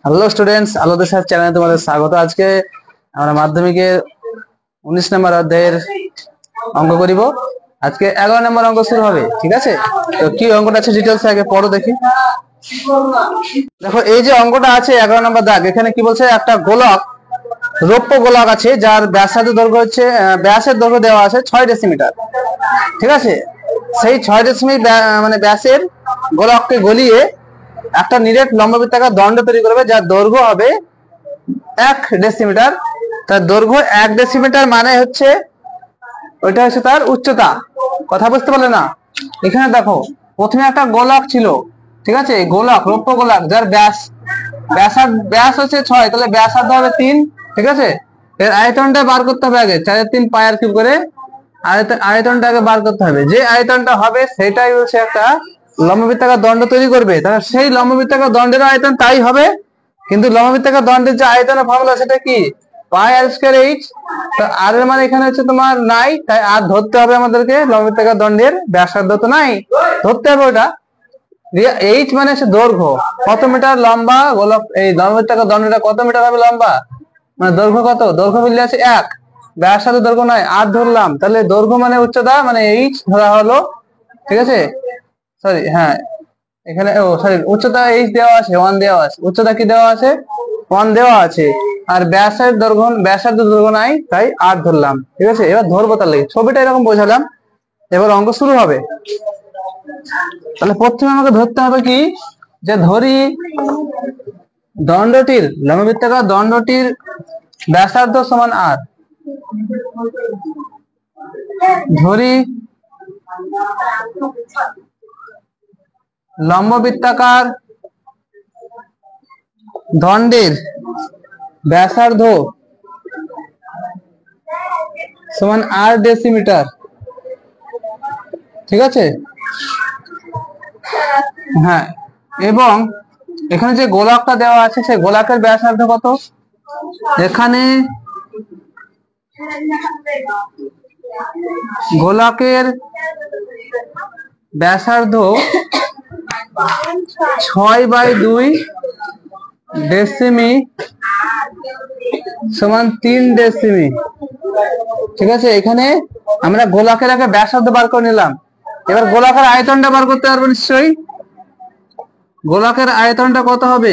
Hello students, আলোদের সাথে চ্যানেলে তোমাদের স্বাগত। আজকে আমরা মাধ্যমিকের 19 নম্বর অধ্যায়ের অঙ্ক করিব। আজকে 11 নম্বর অঙ্ক শুরু হবে, ঠিক আছে? তো কি অঙ্কটা আছে ডিটেলস আগে পড়ো দেখি। দেখো, এই যে অঙ্কটা আছে 11 নম্বর দাগ, এখানে কি বলছে, একটা গোলক, রৌপ্য গোলক আছে যার ব্যাসার্ধ দৈর্ঘ্য হচ্ছে ব্যাসের দৈর্ঘ্য দেওয়া আছে 6 ডেসিমিটার, ঠিক আছে? সেই 6 দশমিক মানে ব্যাসের গোলককে গলিয়ে একটা নিরেট লম্ববৃত্তাকার দণ্ড তৈরি করবে, যার দৈর্ঘ্য হবে 1 ডেসিমিটার। তার দৈর্ঘ্য 1 ডেসিমিটার মানে হচ্ছে ওইটা হচ্ছে তার উচ্চতা। কথা বুঝতে পারলে না? এখানে দেখো, প্রথমে একটা গোলক ছিল, ঠিক আছে? গোলক, রৌপ্য গোলক, যার ব্যাস হচ্ছে 6, তাহলে ব্যাসার্ধ হবে 3, ঠিক আছে? এর আয়তনটা বার করতে হবে আগে, 4/3 πr³ করে আয়তনটা আগে বার করতে হবে। যে আয়তনটা হবে সেটাই হচ্ছে একটা লম্ববৃত্তাকার দণ্ড তৈরি করবে। তাহলে সেই লম্ববৃত্তাকার দণ্ডের আয়তন তাই হবে, কিন্তু লম্ববৃত্তাকার দণ্ডের যে আয়তনের ফর্মুলা সেটা কি? πr²h। তো আর এর মানে এখানে হচ্ছে তোমার নাই, তাই আর ধরতে হবে আমাদেরকে। লম্ববৃত্তাকার দণ্ডের ব্যাসার্ধ তো নাই, ধরতে হবে ওটা। এইচ মানে হচ্ছে দৈর্ঘ্য, কত মিটার লম্বা গোলক, এই লম্ববৃত্তাকার দণ্ডটা কত মিটার হবে লম্বা, মানে দৈর্ঘ্য কত? দৈর্ঘ্য মিলে আছে 1, ব্যাসার্ধ দৈর্ঘ্য নয়, আর ধরলাম, তাহলে দৈর্ঘ্য মানে উচ্চতা মানে এইচ ধরা হলো, ঠিক আছে? সরি, হ্যাঁ, এখানে উচ্চতা এইচ দেওয়া আছে, 1 দেওয়া আছে। উচ্চতা কি দেওয়া আছে? 1 দেওয়া আছে। আর ব্যাসার্ধ দৈর্ঘ্য নাই, তাই আর ধরলাম, ঠিক আছে? এবার ধরবো, তাহলে ছবিটা এরকম বোঝালাম। এবার অঙ্ক শুরু হবে। তাহলে প্রথমে আমাকে ধরতে হবে কি, যে ধরি দণ্ডটির, লম্ববৃত্তাকার দণ্ডটির ব্যাসার্ধ সমান আর। ধরি লম্ববৃত্তাকার দণ্ডের ব্যাসার্ধ সমান 8 ডেসিমিটার, ঠিক আছে? হ্যাঁ, এবং এখানে যে গোলকটা দেওয়া আছে সেই গোলকের ব্যাসার্ধ কত? এখানে গোলকের ব্যাসার্ধ 6/2 ডেসিমি সমান 3 ডেসিমি, ঠিক আছে? এখানে আমরা গোলকের আগে ব্যাসার্ধ বার করে নিলাম। এবার গোলকের আয়তনটা বার করতে পারবো নিশ্চয়ই। গোলকের আয়তনটা কত হবে?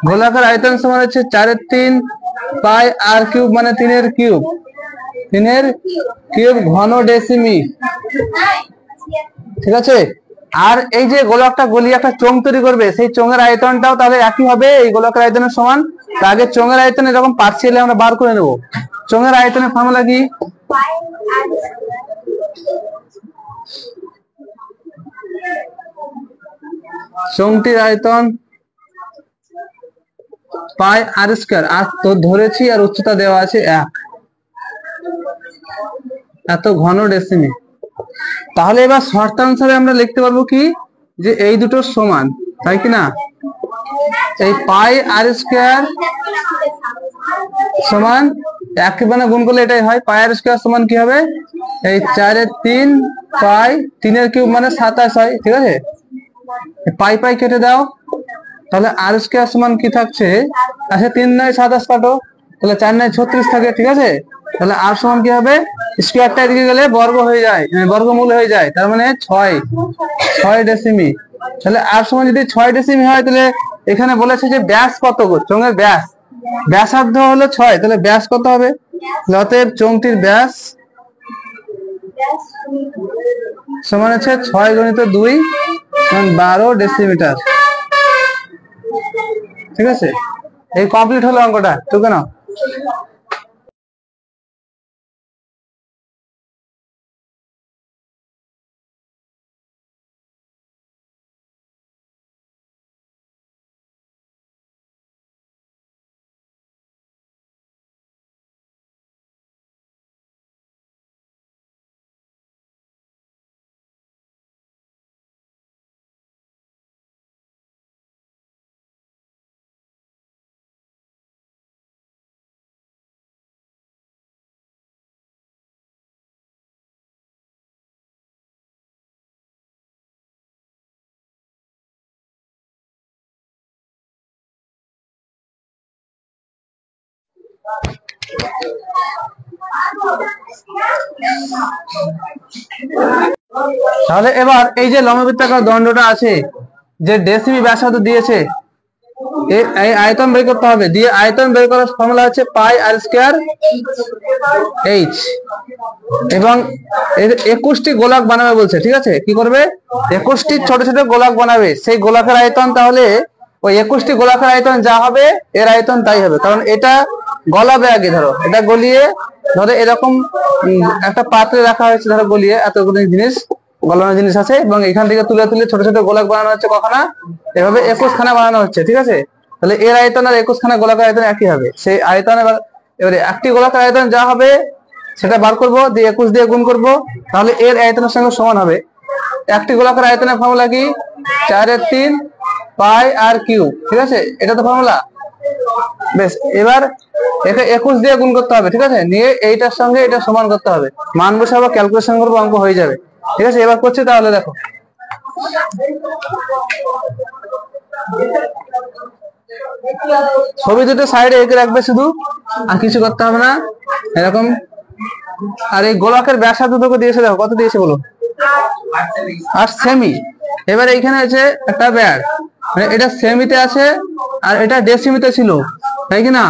গোলাকার আয়তন সমান হচ্ছে 4/3 πr³ মানে 3 ঘন ডেসিমি, ঠিক আছে? আর এই যে গোলকটা গলিয়ে একটা চোঙ তৈরি করবে, সেই চোঙের আয়তনটাও তাহলে একই হবে, এই গোলকের আয়তনের সমান। তার আগে চোঙের আয়তন এরকম পার্সিয়ালি আমরা বার করে নেব। চোঙের আয়তনের ফর্মুলা কি? চোঙটির আয়তন πr², আর তো ধরেছি, আর উচ্চতা দেওয়া আছে 1, এত ঘন ডেসিমি। তাহলে এবার শর্তানুসারে আমরা লিখতে পারবো কি, যে এই দুটো সমান, তাই কি না? এই πr² সমান 1 মানে গুণ করলে এটাই হয়। πr² সমান কি হবে? এই 4/3 π, 3³ মানে 27 হয়, ঠিক আছে? পাই পাই কেটে দাও, তাহলে r² সমান কি থাকছে? আচ্ছা, 3 9 27 কাটো, তাহলে 4 9 36 থাকে, ঠিক আছে? তাহলে আর সমান কি হবে? স্কোয়ারটা এদিকে গেলে বর্গ হয়ে যায়, বর্গমূল হয়ে যায়, তার মানে 6 ডেসিমি। তাহলে আর সমান যদি 6 ডেসিমি হয়, তাহলে এখানে বলেছে যে ব্যাস কত, চোঙের ব্যাসার্ধ হলো 6, তাহলে ব্যাস কত হবে? অতএব চোঙটির ব্যাস সমান হচ্ছে 6 × 2 সমান 12 ডেসিমিটার, ঠিক আছে? এই কমপ্লিট হলো অঙ্কটা, ঠিক না? তাহলে এবার এই যে লম্ববৃত্তাকার দণ্ডটা আছে, যে ডেসিমি ব্যাসার্ধ দিয়েছে, এই আয়তন বের করতে হবে। দিয়ে আয়তন বের করার ফর্মুলা হচ্ছে পাই আর স্কয়ার এইচ। এবং 21টি গোলক বানাবে বলছে, ঠিক আছে? কি করবে? 21টি ছোট ছোট গোলক বানাবে। সেই গোলকের আয়তন তাহলে ওই 21টি গোলকের আয়তন যা হবে এর আয়তন তাই হবে, কারণ এটা গলাবে আগে। ধরো এটা গলিয়ে, ধরো এরকম একটা পাত্রে রাখা হয়েছে, ধরো গলিয়ে এতগুলো জিনিস, গলানো জিনিস আছে, এবং এখান থেকে তুলে তুলে ছোট ছোট গোলক বানানো হচ্ছে। কখনো এভাবে 21 খানা বানানো হচ্ছে, ঠিক আছে? তাহলে এর আয়তন আর 21 খানা গোলকের আয়তন একই হবে। সেই আয়তন এবারে একটি গোলকের আয়তন যা হবে সেটা বার করবো, দিয়ে 21 দিয়ে গুণ করবো, তাহলে এর আয়তনের সঙ্গে সমান হবে। একটি গোলকের আয়তনের ফর্মুলা কি? 4/3 পাই আর কিউব, ঠিক আছে? এটা তো ফর্মুলা। বেশ, এবার এটা 21 দিয়ে গুণ করতে হবে, ঠিক আছে? নিয়ে এইটার সঙ্গে এটা সমান করতে হবে, মান বসাবো, ক্যালকুলেশন করবো, অঙ্ক হয়ে যাবে, ঠিক আছে? এবার করছি, তাহলে দেখো। ছবি দুটো সাইডে এঁকে রাখবে শুধু, আর কিছু করতে হবে না, এরকম। আর এই গোলকের ব্যাসার্ধ তোকে দিয়েছে, দেখো কত দিয়েছে বলো? 8 সেমি। এবার এইখানে আছে একটা ব্যাড, মানে এটা সেমিতে আছে আর এটা ডেসিমিতে ছিল, তাই কি না?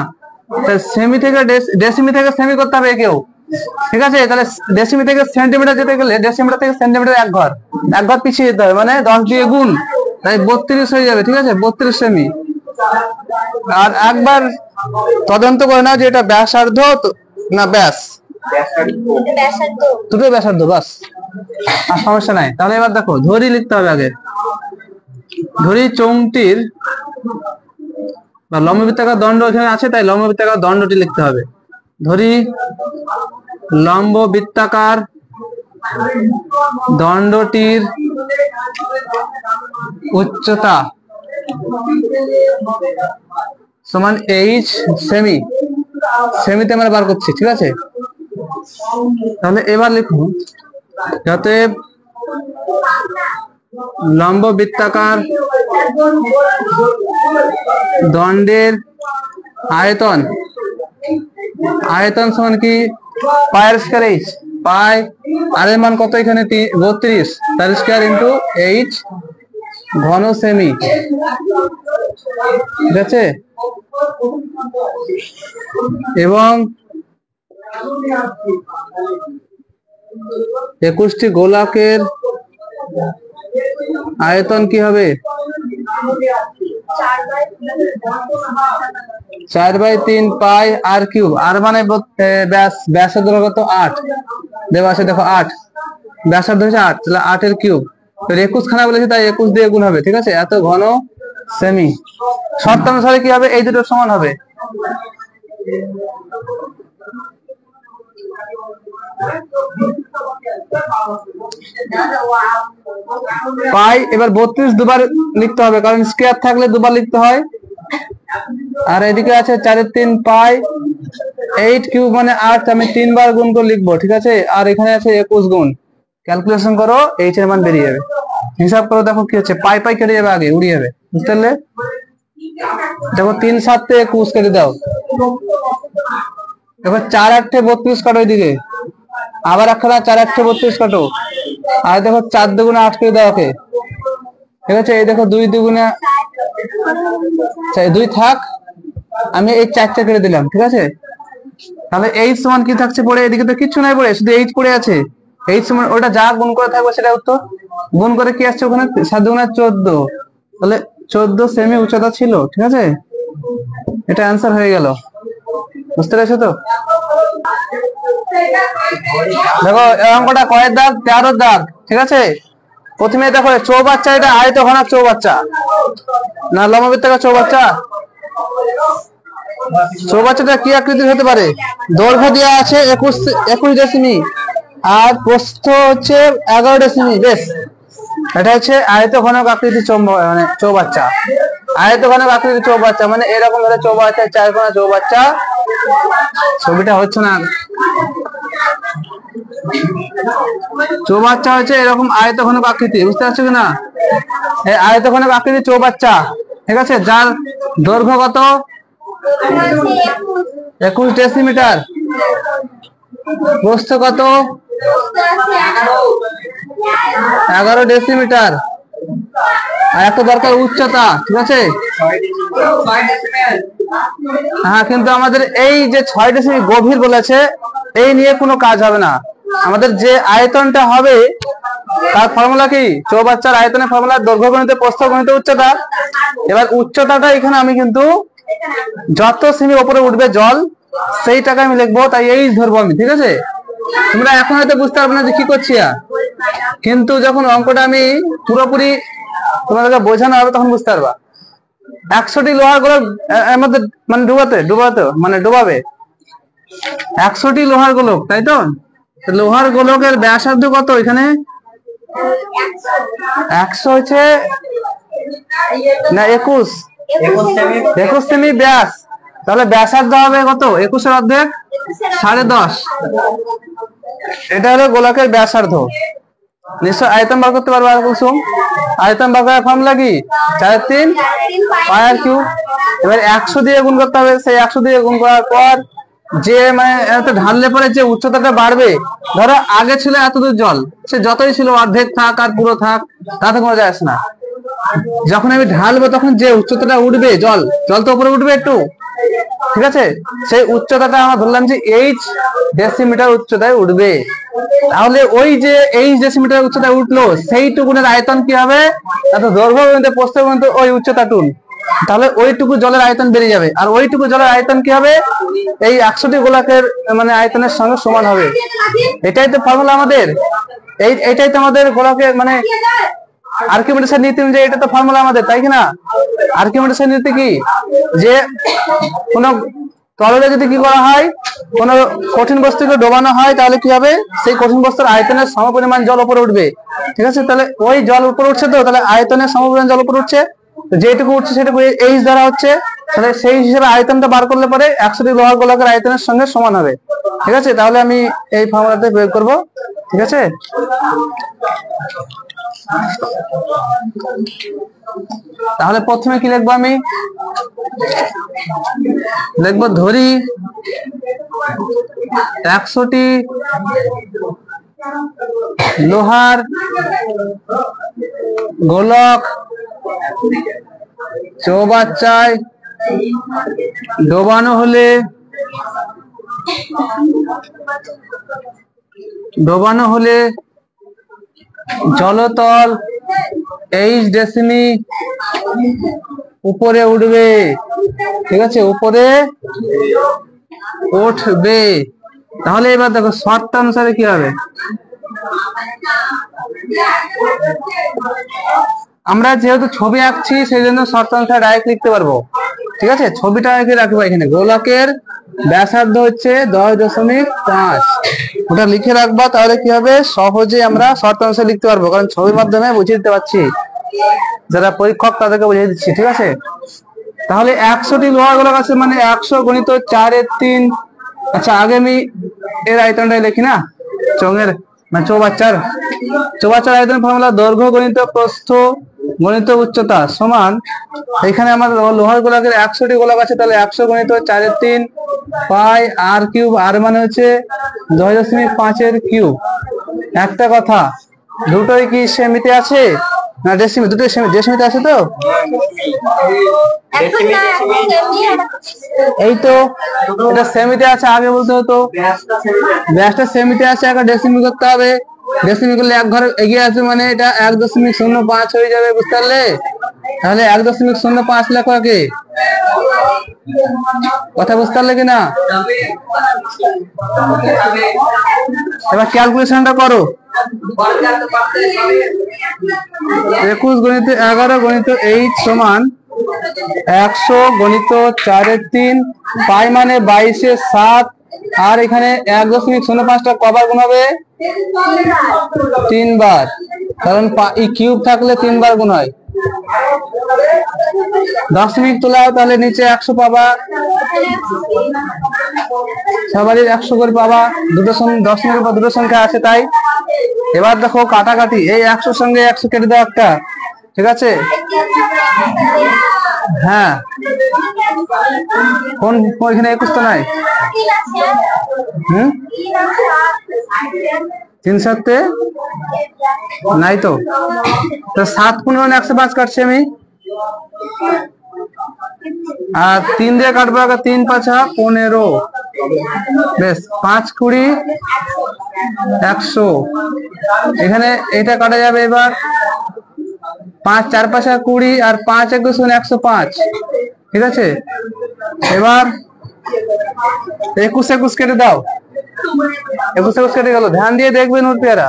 সেমি থেকে ডেসিমি থেকে সেমি করতে হবে একেও, ঠিক আছে? তাহলে ডেসিমি থেকে সেন্টিমিটার যেতে গেলে ডেসিমিটার থেকে সেন্টিমিটার এক ঘর পিছিয়ে যেতে হবে, মানে 10 দিয়ে গুণ, তাই 32 হয়ে যাবে, ঠিক আছে? 32 সেমি। আর একবার তদন্ত করে নাও যে এটা ব্যাসার্ধ না ব্যাস, দুটোই ব্যাসার্ধ, বাস, আর সমস্যা নাই। তাহলে এবার দেখো, ধরি লিখতে হবে আগে। ধরি চৌংটির বা লম্ববৃত্তাকার দণ্ড এখানে আছে, তাই লম্ববৃত্তাকার দণ্ডটি লিখতে হবে। ধরি লম্ববৃত্তাকার দণ্ডটির উচ্চতা সমান এইচ সেমি। সেমিতে আমরা বার করছি, ঠিক আছে? তাহলে এবার লিখুন, যাতে লম্ববৃত্তাকার দণ্ডের আয়তন সমান কি? পাই আর স্কয়ার এইচ। পাই আর এর মান কত এখানে? 32, তার স্কয়ার ইন্টু এইচ ঘন সেমি, ঠিক আছে? এবং 21টি গোলকের আয়তন কি হবে? 4/3 পাই আর কিউব। আর মানে ব্যাসার্ধ কত? 8 দেওয়া আছে, দেখো 8 ব্যাসার্ধ হচ্ছে 8, তাহলে 8 এর কিউব। 21 খানা বলেছে, তাই 21 দিয়ে গুণ হবে, ঠিক আছে? এত ঘন সেমি। শর্ত অনুসারে কি হবে? এই দুটো সমান হবে। পাই এবার 32 দুবার লিখতে হবে, কারণ স্কয়ার থাকলে দুবার লিখতে হয়। আর এদিকে আছে 4/3 পাই 8 কিউব মানে 8, আমি 3 বার গুণ করে লিখবো, ঠিক আছে? আর এখানে আছে 21 গুণ, ক্যালকুলেশন করো, এইচ এর মান বেরিয়ে যাবে। হিসাব করো, দেখো কি হচ্ছে। পাই পাই কেটে যাবে, আগে উড়ে যাবে, বুঝতে পারলে? দেখো 3 7 তে 21 কেটে দাও। দেখো 4 8 32 কাটো এদিকে, আবার একখানা 4 8 32 কাটো, আর দেখো 4 দুগুণে 8 করে দাও, ওকে, ঠিক আছে? এই দেখো 2 দুগুণে 2 থাক, আমি এই 4টা কেটে দিলাম, ঠিক আছে? তাহলে এইচ সমান কি থাকছে পড়ে? এদিকে তো কিচ্ছু নাই পড়ে, শুধু এইচ পড়ে আছে। এইচ সমান ওটা যা গুণ করে থাকবে সেটা উত্তর। গুণ করে কি আসছে ওখানে? 7 দুগুণে 14, তাহলে 14 সেমি উচ্চতা ছিল, ঠিক আছে? এটা অ্যান্সার হয়ে গেল, বুঝতে পেরেছো তো? দেখো এই অঙ্কটা কয়ের দাগ? 13 দাগ, ঠিক আছে? প্রথমে দেখো চৌবাচ্চা, এটা আয়তঘনক চৌবাচ্চা না লম্ববৃত্তাকার চৌবাচ্চা? চৌবাচ্চাটা কি আকৃতির হতে পারে? দৈর্ঘ্য দেওয়া আছে 21 ডেসিমি আর প্রস্থ হচ্ছে 11 ডেসিমি। বেশ, এটা হচ্ছে আয়তঘনক আকৃতির মানে চৌবাচ্চা। আয়তঘনক আকৃতির চৌবাচ্চা মানে এরকম ধরে চৌবাচ্চা, 4 কোণা চৌবাচ্চা। ছবিটা হচ্ছে না, চৌবাচ্চা হচ্ছে এরকম আয়তঘনক আকৃতি, বুঝতে পারছো কিনা? এই আয়তঘনক আকৃতির চৌবাচ্চা, ঠিক আছে? যার দৈর্ঘ্য কত? 21 ডেসিমিটার। প্রস্থ কত? 11 ডেসিমিটার। আর একটা দরকার উচ্চতা, ঠিক আছে? হ্যাঁ, কিন্তু আমাদের এই যে 6 ডেসিমিটার গভীর বলেছে, এই নিয়ে কোনো কাজ হবে না। আমাদের যে আয়তনটা হবে তার ফর্মুলা কি? চৌবাচ্চার আয়তনের ফর্মুলা দৈর্ঘ্য গণিত প্রস্থ গণিত উচ্চতা। এবার উচ্চতাটা এখানে আমি কিন্তু যত সেমি উপরে উঠবে জল সেই টাকা আমি লিখবো, তাই এই ধরবো আমি, ঠিক আছে? তোমরা এখন হয়তো বুঝতে পারবে না যে কি করছি, কিন্তু যখন অঙ্কটা আমি পুরোপুরি তোমাদেরকে বোঝানো হবে তখন বুঝতে পারবা। 100টি লোহার গোলক এর মধ্যে মানে ডুবাবে 100টি লোহার গোলক, তাই তো? লোহার গোলকের ব্যাসার্ধ কত? এখানে 100 হচ্ছে না 21 সেমি ব্যাস। তাহলে ব্যাসার্ধ হবে কত? 21 এর অর্ধেক 10.5। এটা হলো গোলকের ব্যাসার্ধ। নিশ্চয় আয়তন বার করতে পারবো। আর বলছো আয়তন বার করার ফর্মুলা কি? 4/3 পাই আর কিউব। এবার 100 দিয়ে গুণ করতে হবে। সেই 100 দিয়ে গুণ করার পর যে মানে এত ঢাললে পরে যে উচ্চতাটা বাড়বে, ধরো আগে ছিল এতদূর জল, সে যতই ছিল অর্ধেক থাক আর পুরো থাক তাতে কোনো যায় আসে না। যখন আমি ঢালবো তখন যে উচ্চতাটা উঠবে, জল তো উপরে উঠবে একটু, ঠিক আছে? সেই উচ্চতাটা আমরা ধরলাম যে এইচ ডেসিমিটার উচ্চতায় উঠবে। তাহলে ওই যে এইচ ডেসিমিটার উচ্চতায় উঠলো সেইটুকুনের আয়তন কি হবে? এত দৈর্ঘ্য পর্যন্ত প্রস্থ পর্যন্ত ওই উচ্চতা টুন। তাহলে ওইটুকু জলের আয়তন বেড়ে যাবে। আর ওইটুকু জলের আয়তন কি হবে? এই 100টি গোলকের মানে আয়তনের সঙ্গে সমান হবে। এটাই তো ফর্মুলা আমাদের। এইটাই তো আমাদের গোলকের মানে আর্কিমিডিসের নীতি অনুযায়ী এটা তো ফর্মুলা আমাদের, তাই কি না? আর্কিমিডিসের নীতি কি? যে কোন তরলে যদি কি করা হয়, কোন কঠিন বস্তুকে ডোবানো হয়, তাহলে কি হবে? সেই কঠিন বস্তুর আয়তনের সমপরিমাণ জল উপরে উঠবে, ঠিক আছে? তাহলে ওই জল উপরে উঠছে, তো তাহলে আয়তনের সমপরিমাণ জল উপরে উঠছে, যেটুকু উঠছে সেটুকু এইচ দ্বারা হচ্ছে। তাহলে সেই হিসেবে আয়তনটা বার করলে পরে 100টি লোহার গোলকের আয়তনের সঙ্গে সমান হবে, ঠিক আছে? তাহলে আমি এই ফর্মুলাতে প্রয়োগ করব, ঠিক আছে? তাহলে প্রথমে কি লিখবো? আমি লিখবো ধরি 100টি লোহার গোলক চৌবাচ্চায় ডোবানো হলে জলতল এইচ ডেসিমি উপরে উঠবে, ঠিক আছে? উপরে উঠবে। তাহলে এবার দেখো শর্ত অনুসারে কি হবে। আমরা যেহেতু ছবি আঁকছি সেই জন্য শর্ত অনুসারে ডাইরেক্ট লিখতে পারবো, ঠিক আছে? ছবিটা এঁকে রাখবো। এখানে গোলকের ব্যাসার্ধ হচ্ছে 10.5, ওটা লিখে রাখবা। তাহলে কি হবে? সহজে আমরা শর্ত অনুসারে লিখতে পারবো, কারণ ছবির মাধ্যমে বুঝিয়ে দিতে পারছি। যারা পরীক্ষক তাদেরকে বুঝিয়ে দিচ্ছি, ঠিক আছে? তাহলে 100টি লোহার গোলক আছে মানে 100 গুণিত 4/3। আচ্ছা, আগে আমি এর আয়তনটাই লিখি না, মানে চৌবাচ্চার আয়তন ফর্মুলা দৈর্ঘ্য গণিত প্রস্থ গণিত উচ্চতা সমান। এখানে আমার লোহার গোলকের 100টি গোলক আছে, তাহলে 100 গুণিত 4/3 পাই আর কিউব। আর মানে হচ্ছে 10.5 এর কিউব। একটা কথা, দুটোই কি সেমিতে আছে না ডেসিমি? দুটোই ডেসিমিতে আছে তো? এই তো এটা সেমিতে আছে, আগে বলতে হতো। ব্যাসটা সেমিতে আছে, একটা ডেসিমি করতে হবে। ডেসিমি করলে এক ঘরে এগিয়ে আসবে, মানে এটা 1.05 হয়ে যাবে, বুঝতে পারলে? তাহলে 1.05 লেখো আগে। কথা বুঝতে পারলে কিনা? এবার ক্যালকুলেশনটা করো। 21 গুণিত 11 গুণিত এইচ সমান 100 গুণিত 4/3 পাই মানে 22/7। আর এখানে 1.05টা কবার গুণ হবে? 3 বার, কারণ কিউব থাকলে 3 বার গুণ হয়। দশমিক তোলাও, তাহলে নিচে 100 পাবা, সবারই 100 করে পাবা। দুটো দশমিকের পর দুটো সংখ্যা আছে, তাই। এবার দেখো কাটাকাটি, এই 100 সঙ্গে 100 কেটে দাও একটা, ঠিক আছে? হ্যাঁ কোন ওইখানে 21 তো নাই। 3 7 নাই তো। 7 15 105 কাটছি আমি, আর 3 দিয়ে কাটবো। 3 5 15, বেশ 5 20 100। এখানে এটা কাটা যাবে। এবার 5 4 5 20 আর 5 21 105, ঠিক আছে। এবার 21 21 কেটে দাও। 21 21 কেটে গেল। ধ্যান দিয়ে দেখবেন ওর পেয়ারা,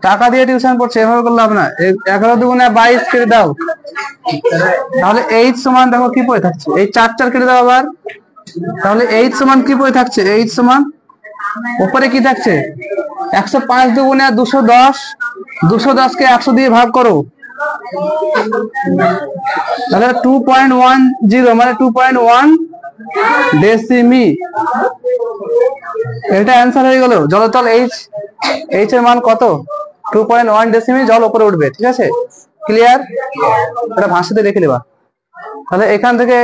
টাকা দিয়ে টিউশন পড়ছে, এভাবে করলে হবে না। 11 দুগুণে 22 কেটে দাও। তাহলে এইচ সমান দেখো কি পড়ে থাকছে, এই 4 4 কেটে দাও আবার। তাহলে এইচ সমান কি পড়ে থাকছে, এইচ সমান উপরে কি থাকছে 105 দুগুণে 210, 210 কে 100 দিয়ে ভাগ করো, তাহলে 2.10 মানে 2.1 ডেসিমি। এটা অ্যান্সার হয়ে গেল। জলতল এইচ, এইচ এর মান কত? 2.1 ডেসিমি জল উপরে উঠবে, ঠিক আছে। ক্লিয়ার? এটা ভাষাতে দেখে নেবা। তাহলে এখান থেকে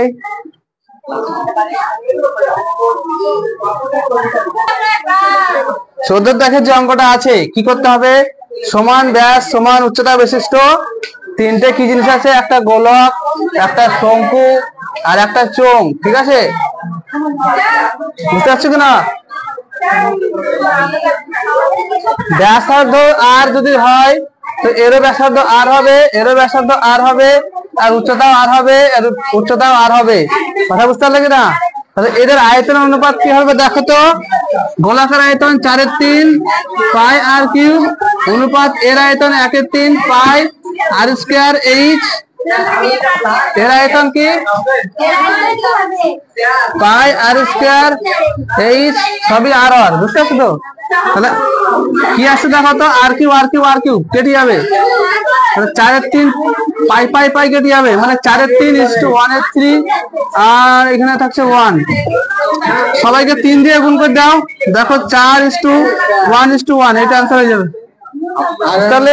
14 দেখে যে অঙ্কটা আছে কি করতে হবে, সমান ব্যাস সমান উচ্চতা বিশিষ্ট তিনটে কি জিনিস আছে, একটা গোলক, একটা শঙ্কু আর একটা চোঙ, ঠিক আছে। বুঝতে পারছো কিনা? ব্যাসার্ধ আর যদি হয় তো এরও ব্যাসার্ধ আর হবে, এরও ব্যাসার্ধ আর হবে, আর উচ্চতাও আর হবে, আর উচ্চতাও আর হবে। কথা বুঝতে পারলে কিনা? তাহলে এদের আয়তন অনুপাত কি হবে দেখো তো। গোলাকার আয়তন 4/3 পাই আর কিউব অনুপাত এর আয়তন 1/3 পাই আর স্কয়ার এইচ। এর আয়তন কি পাই আর স্কয়ার এইচ, সবই আর আর। বুঝতে পারছো তো? তাহলে কি আসছে দেখো তো, আর Q R Q R Q কেটে যাবে। 4/3 পাই পাই পাই কেটে যাবে, মানে 4/3 1/3, আর এখানে থাকছে 1। সবাইকে 3 দিয়ে গুণ করে দাও, দেখো 4:1:1, এটা আনসার হয়ে যাবে। তাহলে